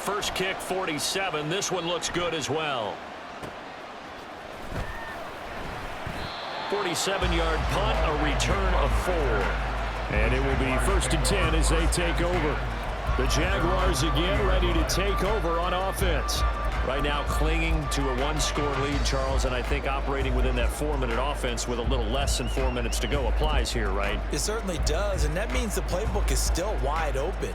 First kick, 47. This one looks good as well. 47-yard punt, a return of 4. And it will be 1st and 10 as they take over. The Jaguars again ready to take over on offense. Right now clinging to a 1-score lead, Charles, and I think operating within that 4-minute offense with a little less than 4 minutes to go applies here, right? It certainly does, and that means the playbook is still wide open.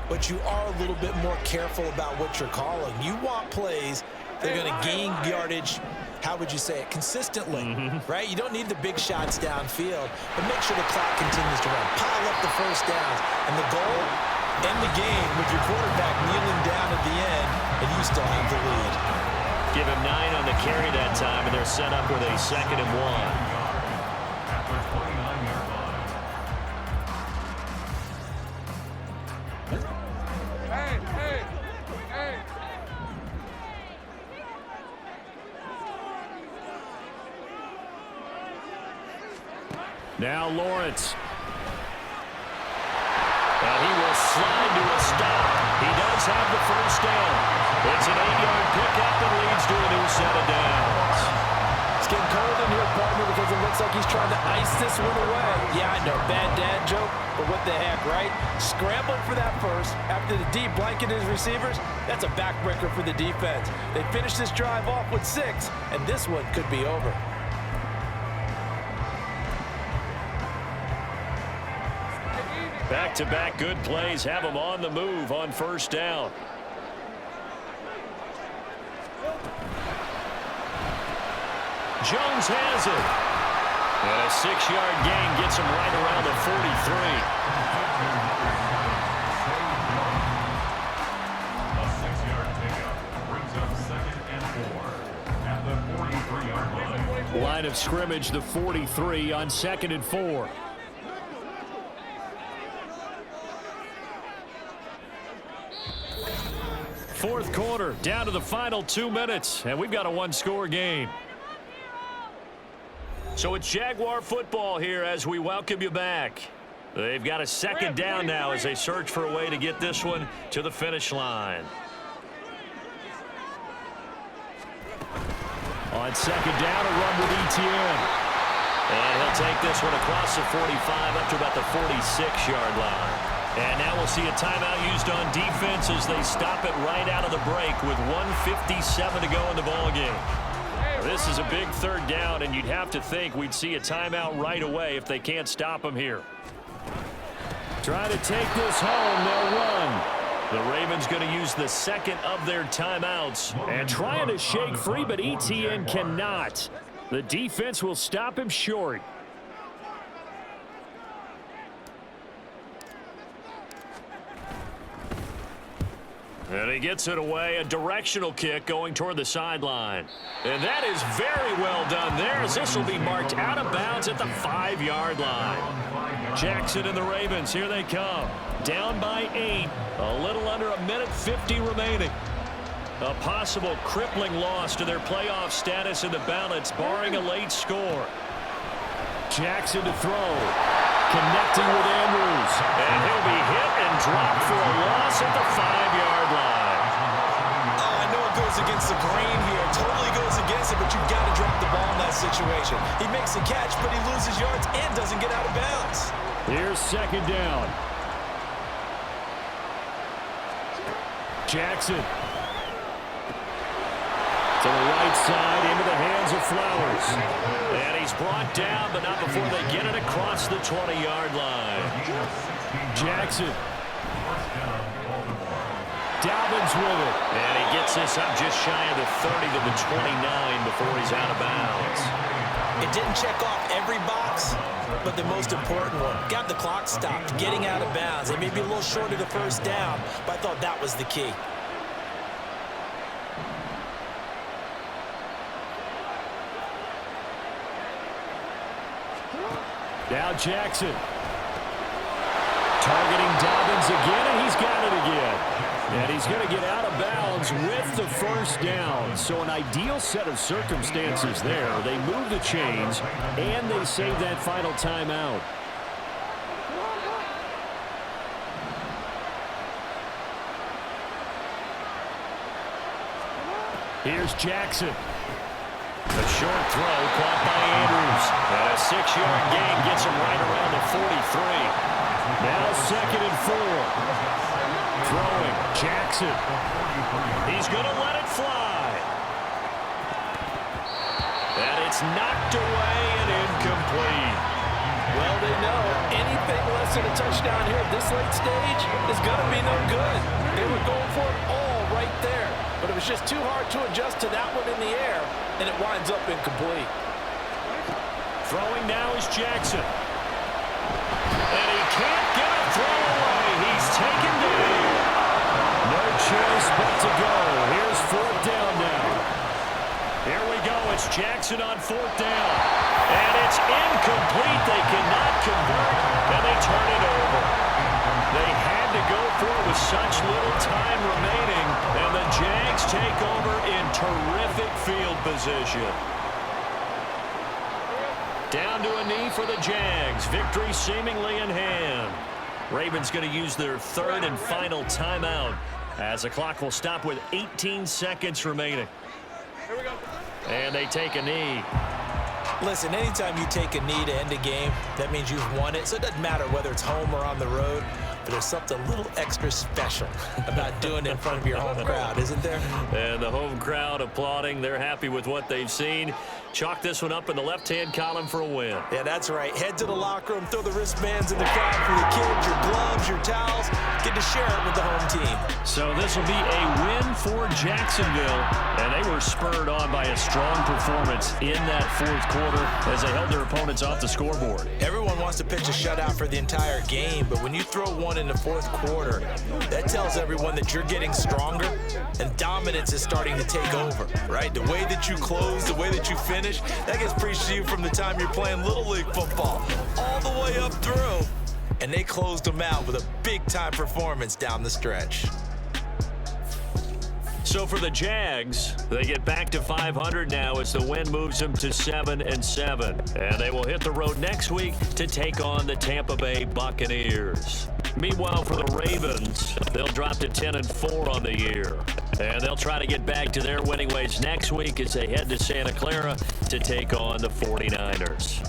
But you are a little bit more careful about what you're calling. You want plays that are going to gain yardage, how would you say it, consistently, right? You don't need the big shots downfield, but make sure the clock continues to run. Pile up the first downs. And the goal, end the game with your quarterback kneeling down at the end, and you still have the lead. Give him 9 on the carry that time, and they're set up with a 2nd and 1. Now Lawrence. And he will slide to a stop. He does have the first down. It's an 8-yard pickup and leads to a new set of downs. It's getting cold in here, partner, because it looks like he's trying to ice this one away. Yeah, I know, bad dad joke, but what the heck, right? Scrambled for that first. After the D blanketed his receivers, that's a backbreaker for the defense. They finished this drive off with 6, and this one could be over. Back-to-back good plays have them on the move on first down. Jones has it. And a 6-yard gain gets him right around the 43. A 6-yard pickup brings up 2nd and 4 at the 43-yard line. Line of scrimmage, the 43 on 2nd and 4. Fourth quarter, down to the final 2 minutes, and we've got a one-score game. So it's Jaguar football here as we welcome you back. They've got a second down now as they search for a way to get this one to the finish line. On second down, a run with Etienne. And he'll take this one across the 45 up to about the 46-yard line. And now we'll see a timeout used on defense as they stop it right out of the break with 1:57 to go in the ballgame. This is a big third down, and you'd have to think we'd see a timeout right away if they can't stop them here. Trying to take this home, they'll run. The Ravens going to use the second of their timeouts and trying to shake free, but Etienne cannot. The defense will stop him short. And he gets it away, a directional kick going toward the sideline. And that is very well done there as this will be marked out of bounds at the 5-yard line. Jackson and the Ravens, here they come. Down by 8, a little under a minute 50 remaining. A possible crippling loss to their playoff status in the balance, barring a late score. Jackson to throw. Connecting with Andrews. And he'll be hit and dropped for a loss at the 5-yard line. Oh, I know it goes against the grain here. Totally goes against it, but you've got to drop the ball in that situation. He makes the catch, but he loses yards and doesn't get out of bounds. Here's second down. Jackson. To the right side, into the hands of Flowers. And he's brought down, but not before they get it across the 20-yard line. Jackson. Dobbins with it. And he gets this up just shy of the 30 to the 29 before he's out of bounds. It didn't check off every box, but the most important one. Got the clock stopped, getting out of bounds. It may be a little short of the first down, but I thought that was the key. Now Jackson. Targeting Dobbins again, and he's got it again. And he's going to get out of bounds with the first down. So an ideal set of circumstances there. They move the chains, and they save that final timeout. Here's Jackson. A short throw caught by Andrews. And a 6-yard gain gets him right around the 43. Now second and 4. Throwing, Jackson. He's going to let it fly. And it's knocked away and incomplete. Well, they know anything less than a touchdown here at this late stage is going to be no good. They were going for it all right there. But it was just too hard to adjust to that one in the air, and it winds up incomplete. Throwing now is Jackson. And he can't get a throw away. He's taken down. No choice but to go. Here's fourth down now. Here we go. It's Jackson on fourth down. And it's incomplete. They cannot convert, and they turn it over. They had to go for it with such little time remaining, and the Jags take over in terrific field position. Down to a knee for the Jags. Victory seemingly in hand. Ravens going to use their third and final timeout as the clock will stop with 18 seconds remaining. Here we go. And they take a knee. Listen, anytime you take a knee to end a game, that means you've won it. So it doesn't matter whether it's home or on the road, but there's something a little extra special about doing it in front of your home crowd, isn't there? And the home crowd applauding. They're happy with what they've seen. Chalk this one up in the left-hand column for a win. Yeah, that's right. Head to the locker room, throw the wristbands in the crowd for the kids, your gloves, your towels. Get to share it with the home team. So this will be a win for Jacksonville, and they were spurred on by a strong performance in that fourth quarter as they held their opponents off the scoreboard. Everyone wants to pitch a shutout for the entire game, but when you throw one in the fourth quarter, that tells everyone that you're getting stronger and dominance is starting to take over, right? The way that you close, the way that you finish, that gets preached to you from the time you're playing Little League football all the way up through. And they closed them out with a big-time performance down the stretch. So for the Jags, they get back to 500 now as the win moves them to 7-7. And they will hit the road next week to take on the Tampa Bay Buccaneers. Meanwhile, for the Ravens, they'll drop to 10-4 on the year. And they'll try to get back to their winning ways next week as they head to Santa Clara to take on the 49ers.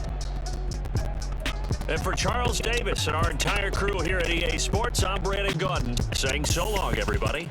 And for Charles Davis and our entire crew here at EA Sports, I'm Brandon Gaudin saying so long, everybody.